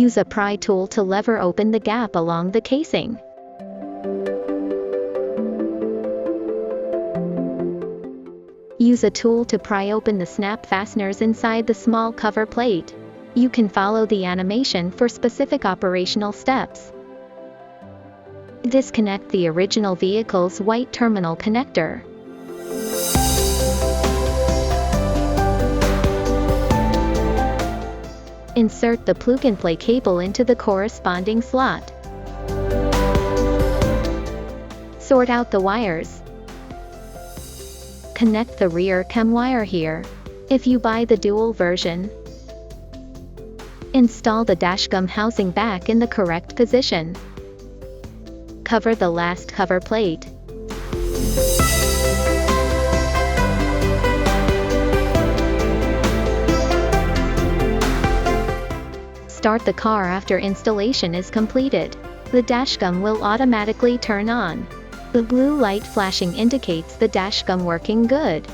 Use a pry tool to lever open the gap along the casing. Use a tool to pry open the snap fasteners inside the small cover plate. You can follow the animation for specific operational steps. Disconnect the original vehicle's white terminal connector. Insert the plug-and-play cable into the corresponding slot. Sort out the wires. Connect the rear cam wire here. If you buy the dual version, install the dashcam housing back in the correct position. Cover the last cover plate. Start the car after installation is completed. The dashcam will automatically turn on. The blue light flashing indicates the dashcam working good.